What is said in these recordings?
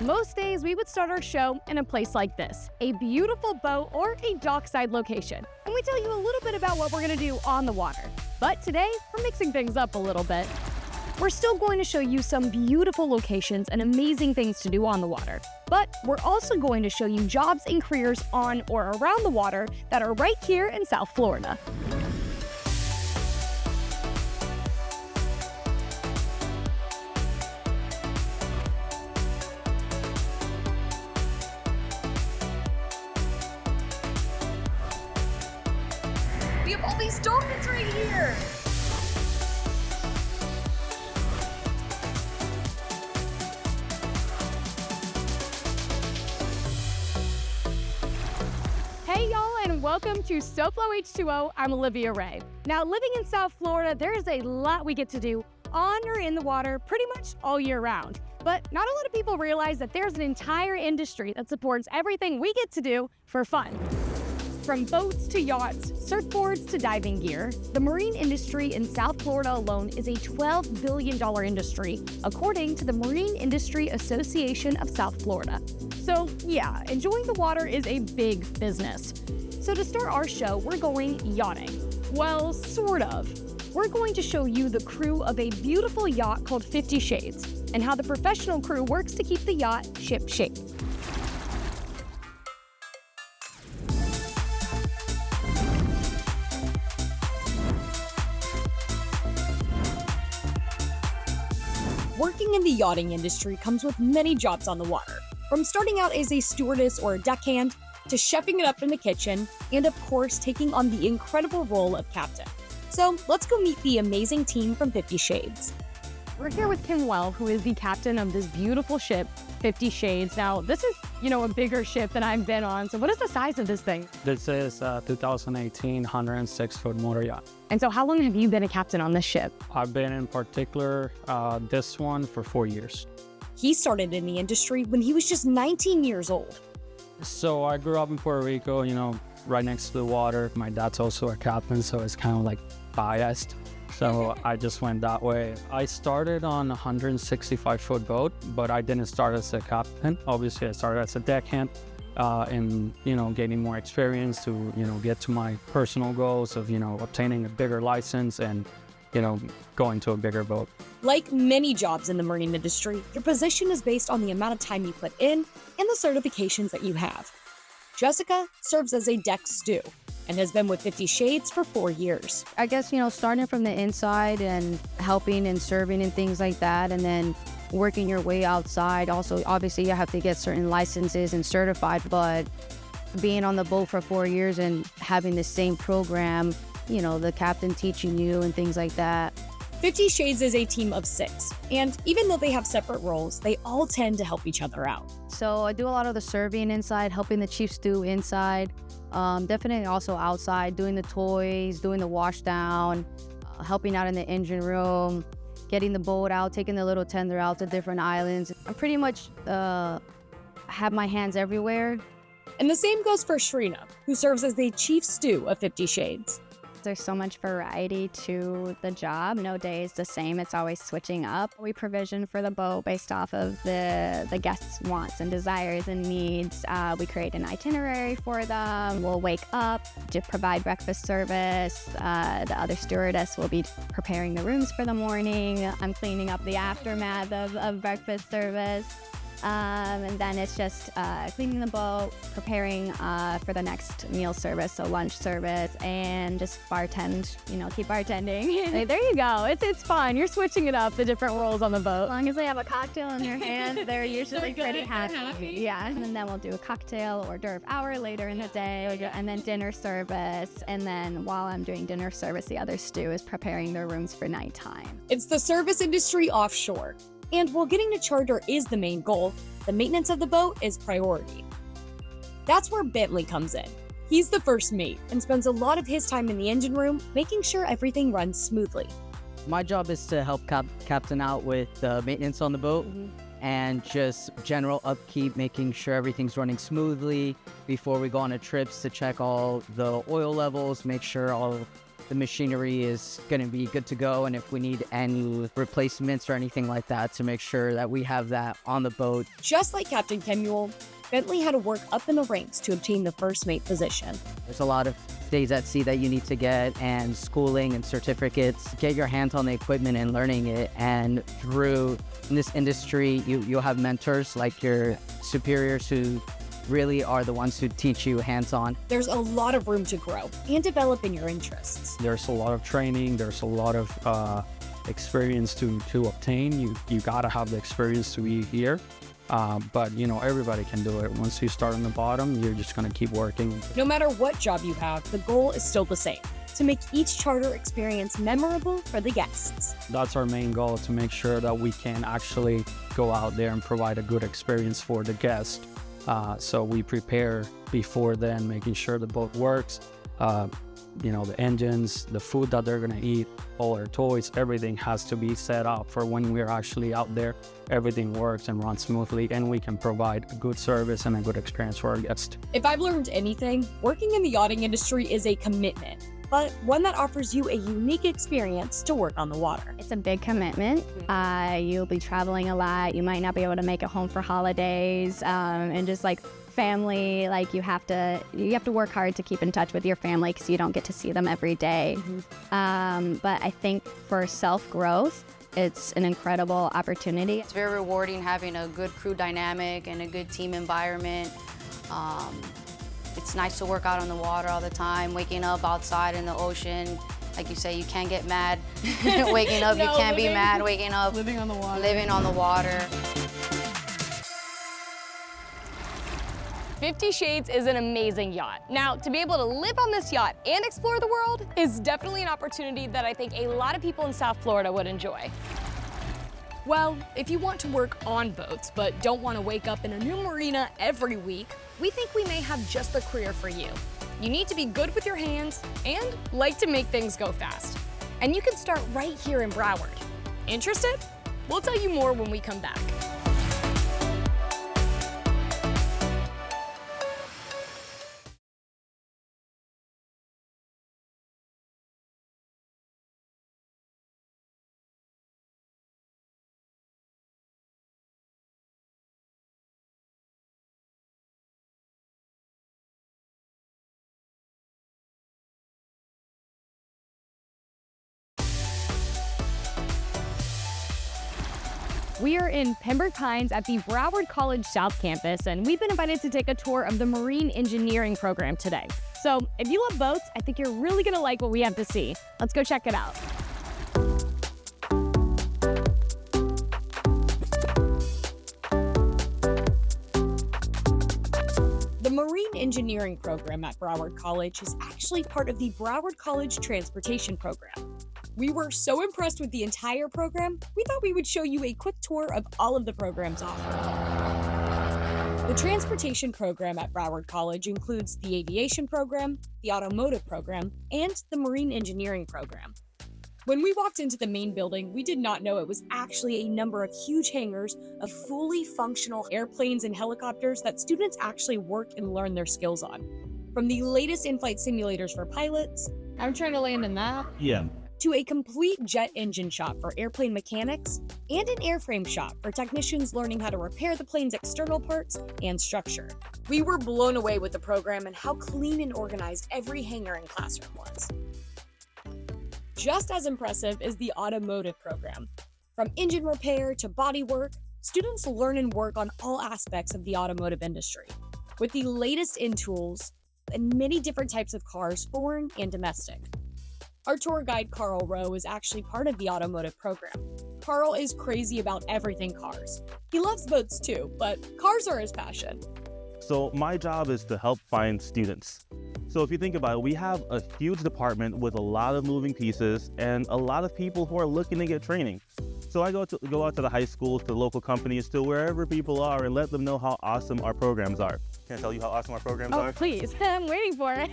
Most days we would start our show in a place like this, a beautiful boat or a dockside location. And we tell you a little bit about what we're gonna do on the water. But today, we're mixing things up a little bit. We're still going to show you some beautiful locations and amazing things to do on the water. But we're also going to show you jobs and careers on or around the water that are right here in South Florida. We have all these dolphins right here. Hey y'all, and welcome to SoFlo H2O. I'm Olivia Ray. Now, living in South Florida, there is a lot we get to do on or in the water pretty much all year round. But not a lot of people realize that there's an entire industry that supports everything we get to do for fun. From boats to yachts, surfboards to diving gear, the marine industry in South Florida alone is a $12 billion industry, according to the Marine Industry Association of South Florida. So yeah, enjoying the water is a big business. So to start our show, we're going yachting. Well, sort of. We're going to show you the crew of a beautiful yacht called 50 Shades, and how the professional crew works to keep the yacht ship-shape. Working in the yachting industry comes with many jobs on the water, from starting out as a stewardess or a deckhand, to chefing it up in the kitchen, and of course, taking on the incredible role of captain. So let's go meet the amazing team from 50 Shades. We're here with Kim Well, who is the captain of this beautiful ship, 50 Shades. Now, this is, a bigger ship than I've been on. So what is the size of this thing? This is a 2018 106-foot motor yacht. And so how long have you been a captain on this ship? I've been in particular this one for 4 years. He started in the industry when he was just 19 years old. So I grew up in Puerto Rico, right next to the water. My dad's also a captain, so it's kind of like biased. So I just went that way. I started on a 165-foot boat, but I didn't start as a captain. Obviously, I started as a deckhand and, gaining more experience to, get to my personal goals of, obtaining a bigger license and, going to a bigger boat. Like many jobs in the marine industry, your position is based on the amount of time you put in and the certifications that you have. Jessica serves as a deck stew and has been with 50 Shades for 4 years. I guess, starting from the inside and helping and serving and things like that, and then working your way outside. Also, obviously, you have to get certain licenses and certified, but being on the boat for 4 years and having the same program, the captain teaching you and things like that. 50 Shades is a team of 6, and even though they have separate roles, they all tend to help each other out. So I do a lot of the serving inside, helping the chief stew inside. Definitely also outside, doing the toys, doing the wash down, helping out in the engine room, getting the boat out, taking the little tender out to different islands. I pretty much have my hands everywhere. And the same goes for Shrina, who serves as the chief stew of 50 Shades. There's so much variety to the job. No day is the same. It's always switching up. We provision for the boat based off of the guests' wants and desires and needs. We create an itinerary for them. We'll wake up to provide breakfast service. The other stewardess will be preparing the rooms for the morning. I'm cleaning up the aftermath of breakfast service. And then it's just cleaning the boat, preparing for the next meal service, so lunch service, and just bartend, keep bartending. Hey, there you go. It's fun. You're switching it up, the different roles on the boat. As long as they have a cocktail in their hand, they're usually pretty happy. Yeah, and then we'll do a cocktail hors d'oeuvre hour later in the day, and then dinner service. And then while I'm doing dinner service, the other stew is preparing their rooms for nighttime. It's the service industry offshore. And while getting to charter is the main goal, the maintenance of the boat is priority. That's where Bentley comes in. He's the first mate and spends a lot of his time in the engine room making sure everything runs smoothly. My job is to help captain out with the maintenance on the boat and just general upkeep, making sure everything's running smoothly before we go on a trips to check all the oil levels, make sure all the machinery is going to be good to go, and if we need any replacements or anything like that, to make sure that we have that on the boat. Just like Captain Kemuel, Bentley had to work up in the ranks to obtain the first mate position. There's a lot of days at sea that you need to get, and schooling and certificates. Get your hands on the equipment and learning it, and through this industry, you'll have mentors like your superiors who really are the ones who teach you hands-on. There's a lot of room to grow and develop in your interests. There's a lot of training. There's a lot of experience to obtain. You gotta have the experience to be here. But you know, everybody can do it. Once you start on the bottom, you're just gonna keep working. No matter what job you have, the goal is still the same: to make each charter experience memorable for the guests. That's our main goal, to make sure that we can actually go out there and provide a good experience for the guest. So we prepare before then, making sure the boat works. You know, the engines, the food that they're gonna eat, all their toys, everything has to be set up for when we're actually out there. Everything works and runs smoothly, and we can provide a good service and a good experience for our guests. If I've learned anything, working in the yachting industry is a commitment, but one that offers you a unique experience to work on the water. It's a big commitment. You'll be traveling a lot. You might not be able to make it home for holidays, and just like family, like you have to work hard to keep in touch with your family because you don't get to see them every day. But I think for self-growth, it's an incredible opportunity. It's very rewarding having a good crew dynamic and a good team environment. It's nice to work out on the water all the time, waking up outside in the ocean. Like you say, you can't get mad. Waking up, you can't be mad waking up. Living on the water. Living on the water. 50 Shades is an amazing yacht. Now, to be able to live on this yacht and explore the world is definitely an opportunity that I think a lot of people in South Florida would enjoy. Well, if you want to work on boats but don't want to wake up in a new marina every week, we think we may have just the career for you. You need to be good with your hands and like to make things go fast. And you can start right here in Broward. Interested? We'll tell you more when we come back. We are in Pembroke Pines at the Broward College South Campus, and we've been invited to take a tour of the Marine Engineering program today. So if you love boats, I think you're really gonna like what we have to see. Let's go check it out. The Marine Engineering program at Broward College is actually part of the Broward College Transportation program. We were so impressed with the entire program, we thought we would show you a quick tour of all of the programs offered. The transportation program at Broward College includes the aviation program, the automotive program, and the marine engineering program. When we walked into the main building, we did not know it was actually a number of huge hangars of fully functional airplanes and helicopters that students actually work and learn their skills on. From the latest in-flight simulators for pilots, I'm trying to land in that. Yeah. to a complete jet engine shop for airplane mechanics, and an airframe shop for technicians learning how to repair the plane's external parts and structure. We were blown away with the program and how clean and organized every hangar and classroom was. Just as impressive is the automotive program. From engine repair to body work, students learn and work on all aspects of the automotive industry, with the latest in tools and many different types of cars, foreign and domestic. Our tour guide, Carl Rowe, is actually part of the automotive program. Carl is crazy about everything cars. He loves boats too, but cars are his passion. So my job is to help find students. So if you think about it, we have a huge department with a lot of moving pieces and a lot of people who are looking to get training. So I go out to the high schools, to local companies, to wherever people are and let them know how awesome our programs are. Can I tell you how awesome our programs are? Oh, please. I'm waiting for it.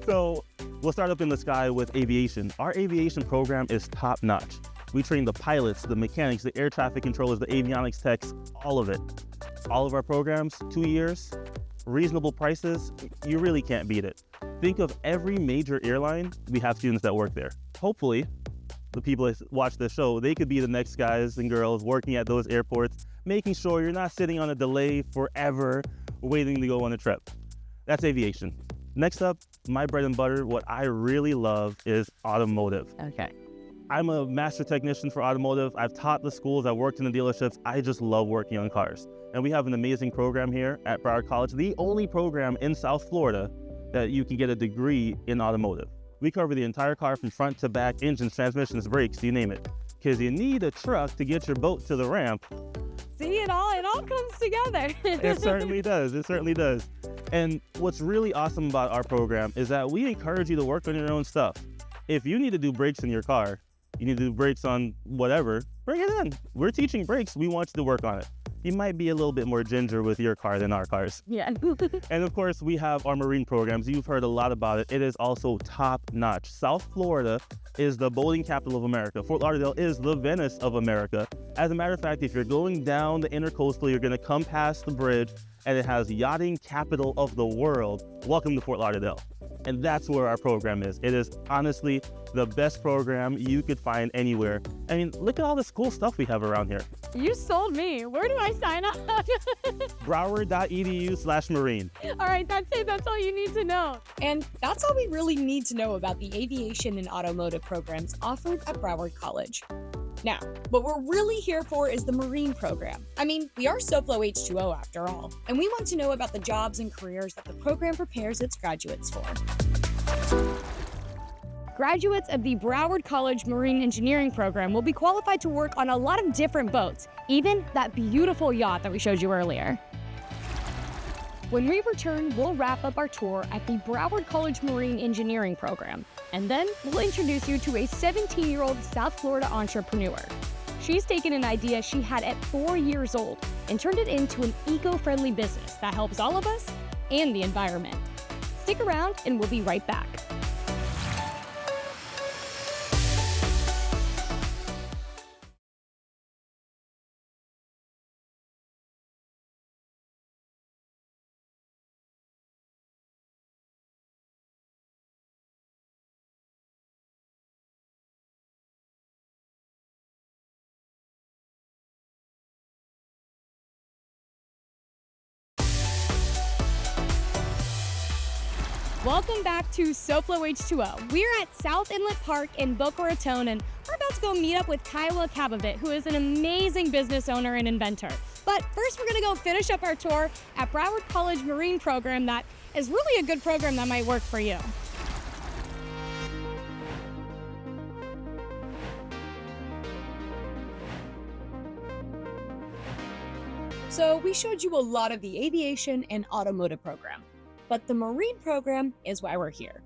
So we'll start up in the sky with aviation. Our aviation program is top notch. We train the pilots, the mechanics, the air traffic controllers, the avionics techs, all of it. All of our programs, 2 years, reasonable prices, you really can't beat it. Think of every major airline, we have students that work there. Hopefully, the people that watch the show, they could be the next guys and girls working at those airports, making sure you're not sitting on a delay forever waiting to go on a trip. That's aviation. Next up, my bread and butter, what I really love is automotive. Okay. I'm a master technician for automotive. I've taught the schools, I've worked in the dealerships. I just love working on cars. And we have an amazing program here at Broward College, the only program in South Florida that you can get a degree in automotive. We cover the entire car from front to back, engines, transmissions, brakes, you name it. Because you need a truck to get your boat to the ramp. See, it all comes together. It certainly does, it certainly does. And what's really awesome about our program is that we encourage you to work on your own stuff. If you need to do brakes in your car, you need to do brakes on whatever, bring it in. We're teaching brakes, we want you to work on it. You might be a little bit more ginger with your car than our cars. Yeah. And of course, we have our marine programs. You've heard a lot about it. It is also top notch. South Florida is the boating capital of America. Fort Lauderdale is the Venice of America. As a matter of fact, if you're going down the intercoastal, you're gonna come past the bridge and it has yachting capital of the world. Welcome to Fort Lauderdale. And that's where our program is. It is honestly the best program you could find anywhere. I mean, look at all this cool stuff we have around here. You sold me. Where do I sign up? Broward.edu/marine. All right, that's it. That's all you need to know. And that's all we really need to know about the aviation and automotive programs offered at Broward College. Now, what we're really here for is the marine program. I mean, we are SoFlo H2O after all, and we want to know about the jobs and careers that the program prepares its graduates for. Graduates of the Broward College Marine Engineering program will be qualified to work on a lot of different boats, even that beautiful yacht that we showed you earlier. When we return, we'll wrap up our tour at the Broward College Marine Engineering program, and then we'll introduce you to a 17-year-old South Florida entrepreneur. She's taken an idea she had at 4 years old and turned it into an eco-friendly business that helps all of us and the environment. Stick around and we'll be right back. Welcome back to SoFlo H2O. We're at South Inlet Park in Boca Raton, and we're about to go meet up with Kyle Kabavit, who is an amazing business owner and inventor. But first, we're gonna go finish up our tour at Broward College Marine program that is really a good program that might work for you. So we showed you a lot of the aviation and automotive program, but the marine program is why we're here.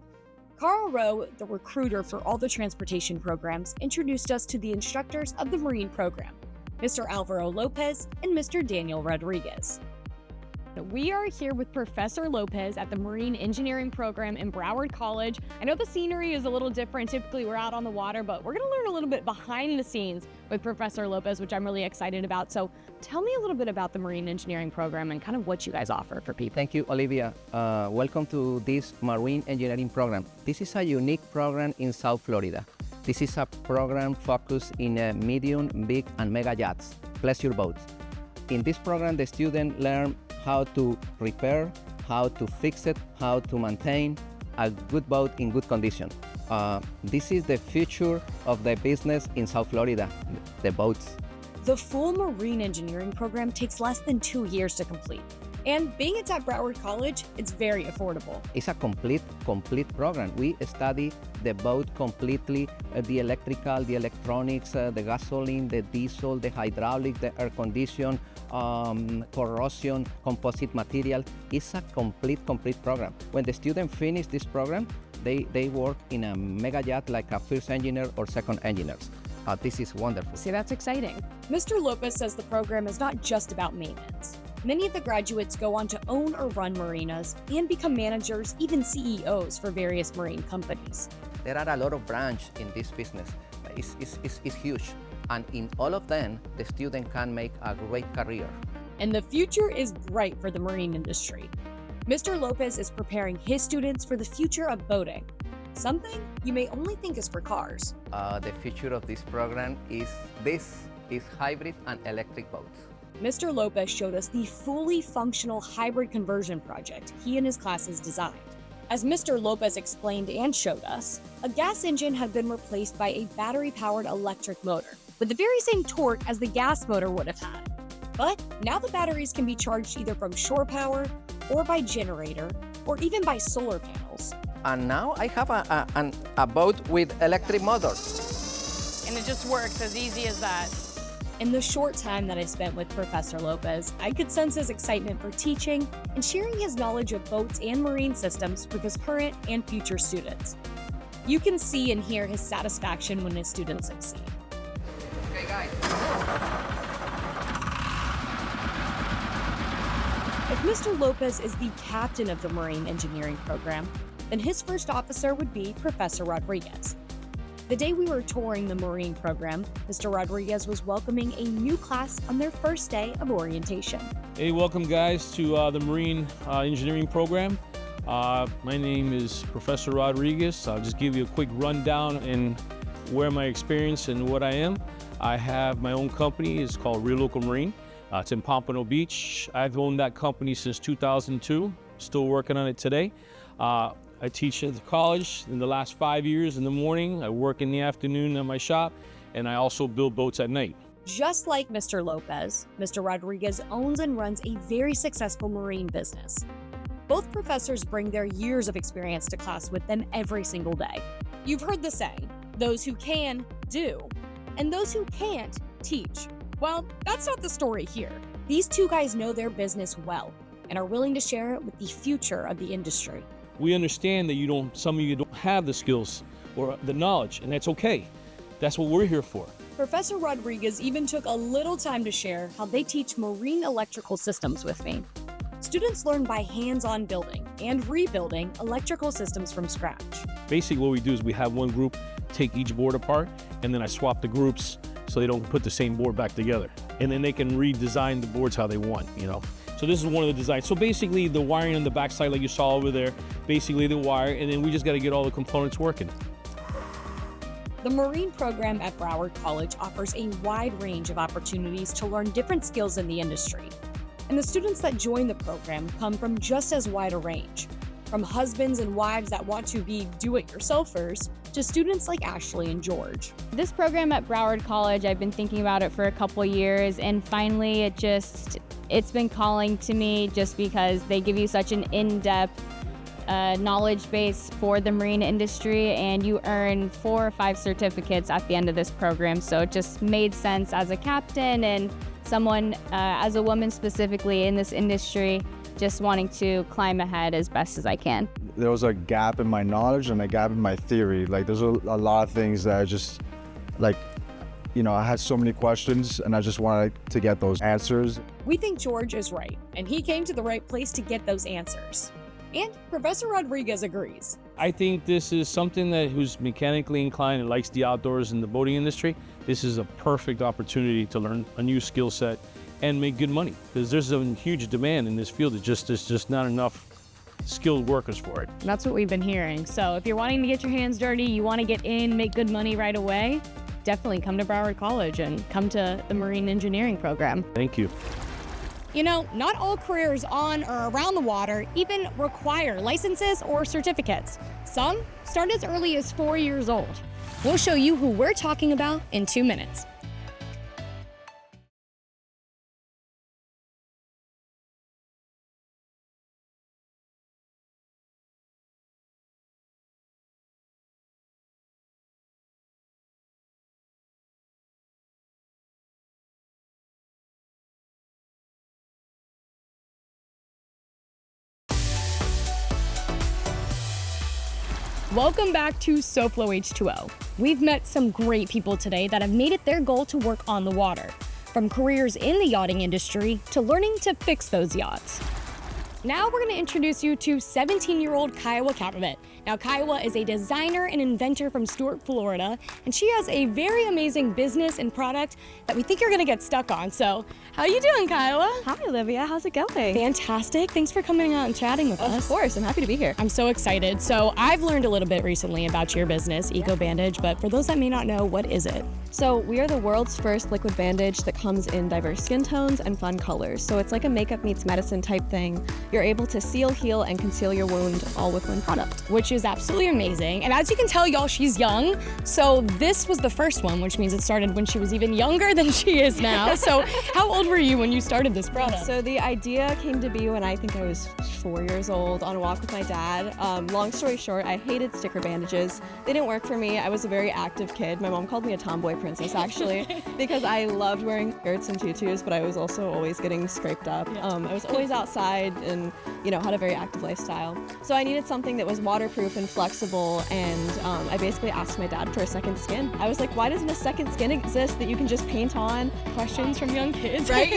Carl Rowe, the recruiter for all the transportation programs, introduced us to the instructors of the marine program, Mr. Alvaro Lopez and Mr. Daniel Rodriguez. We are here with Professor Lopez at the Marine Engineering program in Broward College. I know the scenery is a little different. Typically, we're out on the water, but we're going to learn a little bit behind the scenes with Professor Lopez, which I'm really excited about. So tell me a little bit about the Marine Engineering program and kind of what you guys offer for people. Thank you, Olivia. Welcome to this Marine Engineering program. This is a unique program in South Florida. This is a program focused in medium, big, and mega yachts, pleasure boats. In this program, the students learn how to repair, how to fix it, how to maintain a good boat in good condition. This is the future of the business in South Florida, the boats. The full marine engineering program takes less than 2 years to complete. And being it's at Broward College, it's very affordable. It's a complete program. We study the boat completely, the electrical, the electronics, the gasoline, the diesel, the hydraulic, the air condition, corrosion, composite material. It's a complete program. When the students finish this program, they work in a mega yacht like a first engineer or second engineers. This is wonderful. See, that's exciting. Mr. Lopez says the program is not just about maintenance. Many of the graduates go on to own or run marinas and become managers, even CEOs for various marine companies. There are a lot of branches in this business. It's huge. And in all of them, the student can make a great career. And the future is bright for the marine industry. Mr. Lopez is preparing his students for the future of boating, something you may only think is for cars. The future of this program is hybrid and electric boats. Mr. Lopez showed us the fully functional hybrid conversion project he and his classes designed. As Mr. Lopez explained and showed us, a gas engine had been replaced by a battery-powered electric motor with the very same torque as the gas motor would have had. But now the batteries can be charged either from shore power or by generator or even by solar panels. And now I have a boat with electric motors. And it just works as easy as that. In the short time that I spent with Professor Lopez, I could sense his excitement for teaching and sharing his knowledge of boats and marine systems with his current and future students. You can see and hear his satisfaction when his students succeed. Okay, guys. If Mr. Lopez is the captain of the marine engineering program, then his first officer would be Professor Rodriguez. The day we were touring the marine program, Mr. Rodriguez was welcoming a new class on their first day of orientation. Hey, welcome guys to the Marine Engineering Program. My name is Professor Rodriguez. I'll just give you a quick rundown in where my experience and what I am. I have my own company. It's called Real Local Marine. It's in Pompano Beach. I've owned that company since 2002. Still working on it today. I teach at the college in the last 5 years in the morning. I work in the afternoon at my shop, and I also build boats at night. Just like Mr. Lopez, Mr. Rodriguez owns and runs a very successful marine business. Both professors bring their years of experience to class with them every single day. You've heard the saying, those who can, do, and those who can't, teach. Well, that's not the story here. These two guys know their business well and are willing to share it with the future of the industry. We understand that some of you don't have the skills or the knowledge, and that's okay. That's what we're here for. Professor Rodriguez even took a little time to share how they teach marine electrical systems with me. Students learn by hands-on building and rebuilding electrical systems from scratch. Basically what we do is we have one group take each board apart, and then I swap the groups so they don't put the same board back together. And then they can redesign the boards how they want, So this is one of the designs. So basically the wiring on the backside, like you saw over there, basically the wire, and then we just got to get all the components working. The marine program at Broward College offers a wide range of opportunities to learn different skills in the industry. And the students that join the program come from just as wide a range, from husbands and wives that want to be do-it-yourselfers to students like Ashley and George. This program at Broward College, I've been thinking about it for a couple years, and finally it's been calling to me just because they give you such an in-depth knowledge base for the marine industry, and you earn 4 or 5 certificates at the end of this program. So it just made sense as a captain and someone, as a woman specifically in this industry, just wanting to climb ahead as best as I can. There was a gap in my knowledge and a gap in my theory. Like there's a lot of things that I just, I had so many questions and I just wanted to get those answers. We think George is right, and he came to the right place to get those answers. And Professor Rodriguez agrees. I think this is something that who's mechanically inclined and likes the outdoors in the boating industry. This is a perfect opportunity to learn a new skill set and make good money, because there's a huge demand in this field. There's just not enough skilled workers for it. That's what we've been hearing. So if you're wanting to get your hands dirty, you want to get in, make good money right away, definitely come to Broward College and come to the Marine Engineering program. Thank you. Not all careers on or around the water even require licenses or certificates. Some start as early as 4 years old. We'll show you who we're talking about in 2 minutes. Welcome back to SoFlo H2O. We've met some great people today that have made it their goal to work on the water, from careers in the yachting industry to learning to fix those yachts. Now we're going to introduce you to 17-year-old Kiowa Capavet. Now, Kiowa is a designer and inventor from Stuart, Florida, and she has a very amazing business and product that we think you're going to get stuck on. So, how you doing, Kiowa? Hi, Olivia. How's it going? Fantastic. Thanks for coming out and chatting with us. Of course. I'm happy to be here. I'm so excited. So, I've learned a little bit recently about your business, Eco Bandage, but for those that may not know, what is it? So, we are the world's first liquid bandage that comes in diverse skin tones and fun colors. So, it's like a makeup meets medicine type thing. You're able to seal, heal, and conceal your wound all with one product. Which is absolutely amazing. And as you can tell, y'all, she's young. So this was the first one, which means it started when she was even younger than she is now. So how old were you when you started this product? So the idea came to be when I think I was 4 years old on a walk with my dad. Long story short, I hated sticker bandages. They didn't work for me. I was a very active kid. My mom called me a tomboy princess, actually, because I loved wearing skirts and tutus, but I was also always getting scraped up. I was always outside and, had a very active lifestyle. So I needed something that was waterproof and flexible, and I basically asked my dad for a second skin. I was like, why doesn't a second skin exist that you can just paint on? Questions from young kids, right?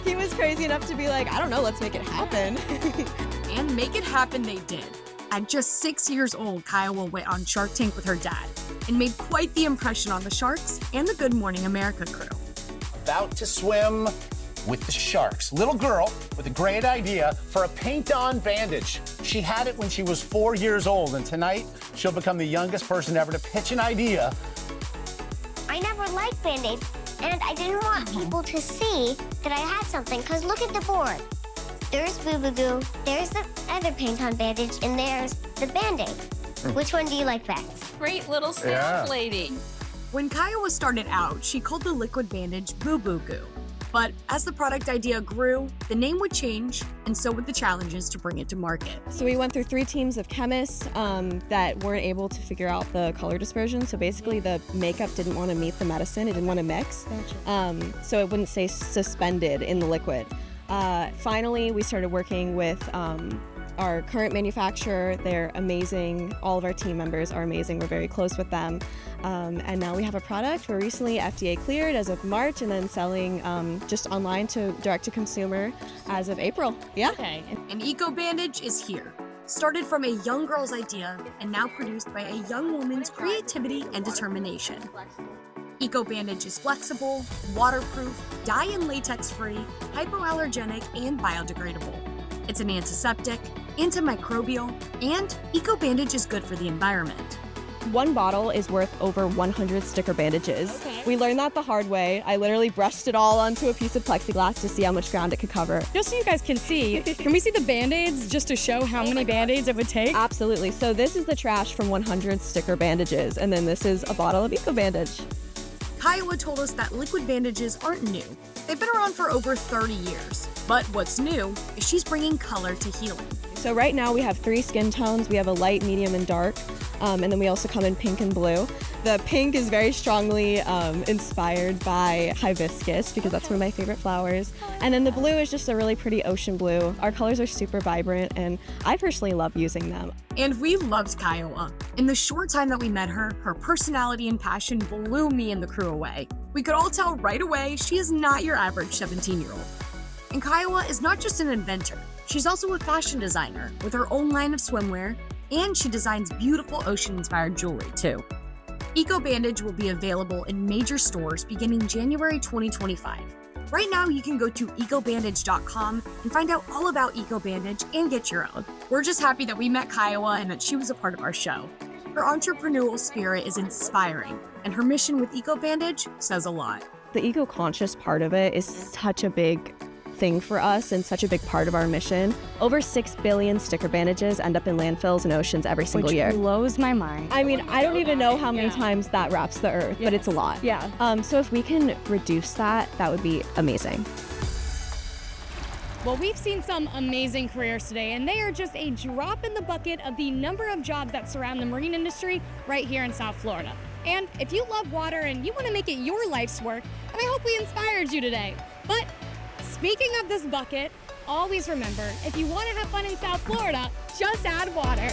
He was crazy enough to be like, I don't know, let's make it happen. And make it happen they did. At just 6 years old, Kiowa went on Shark Tank with her dad and made quite the impression on the sharks and the Good Morning America crew. About to swim with the sharks. Little girl with a great idea for a paint-on bandage. She had it when she was 4 years old, and tonight she'll become the youngest person ever to pitch an idea. I never liked Band-Aids, and I didn't want people to see that I had something, because look at the board. There's Boo Boo Goo, there's the other paint-on bandage, and there's the Band-Aid. Which one do you like best? Great little sales lady. When Kiowa started out, she called the liquid bandage Boo Boo Goo. But as the product idea grew, the name would change, and so would the challenges to bring it to market. So we went through 3 teams of chemists that weren't able to figure out the color dispersion. So basically the makeup didn't want to meet the medicine, it didn't want to mix. Gotcha. So it wouldn't stay suspended in the liquid. Finally, we started working with our current manufacturer. They're amazing. All of our team members are amazing. We're very close with them. And now we have a product. We're recently FDA cleared as of March, and then selling just online to direct to consumer as of April. Yeah. Okay. And Eco Bandage is here. Started from a young girl's idea and now produced by a young woman's creativity and determination. Eco Bandage is flexible, waterproof, dye and latex free, hypoallergenic, and biodegradable. It's an antiseptic, antimicrobial, and Eco Bandage is good for the environment. One bottle is worth over 100 sticker bandages. Okay. We learned that the hard way. I literally brushed it all onto a piece of plexiglass to see how much ground it could cover. Just so you guys can see, can we see the Band-Aids just to show how many Band-Aids it would take? Absolutely. So this is the trash from 100 sticker bandages, and then this is a bottle of Eco Bandage. Kiowa told us that liquid bandages aren't new. They've been around for over 30 years. But what's new is she's bringing color to healing. So right now we have 3 skin tones. We have a light, medium, and dark. And then we also come in pink and blue. The pink is very strongly inspired by hibiscus, because that's one of my favorite flowers. And then the blue is just a really pretty ocean blue. Our colors are super vibrant, and I personally love using them. And we loved Kiowa. In the short time that we met her, her personality and passion blew me and the crew away. We could all tell right away she is not your average 17-year-old. And Kiowa is not just an inventor. She's also a fashion designer with her own line of swimwear, and she designs beautiful ocean-inspired jewelry too. Eco Bandage will be available in major stores beginning January 2025. Right now, you can go to ecobandage.com and find out all about Eco Bandage and get your own. We're just happy that we met Kiowa and that she was a part of our show. Her entrepreneurial spirit is inspiring, and her mission with Eco Bandage says a lot. The eco-conscious part of it is such a big thing for us and such a big part of our mission. Over 6 billion sticker bandages end up in landfills and oceans every single year. Which blows my mind. I mean, I don't even know how many times that wraps the earth, but it's a lot. Yeah. So if we can reduce that, that would be amazing. Well, we've seen some amazing careers today, and they are just a drop in the bucket of the number of jobs that surround the marine industry right here in South Florida. And if you love water and you want to make it your life's work, then I hope we inspired you today. But speaking of this bucket, always remember, if you want to have fun in South Florida, just add water.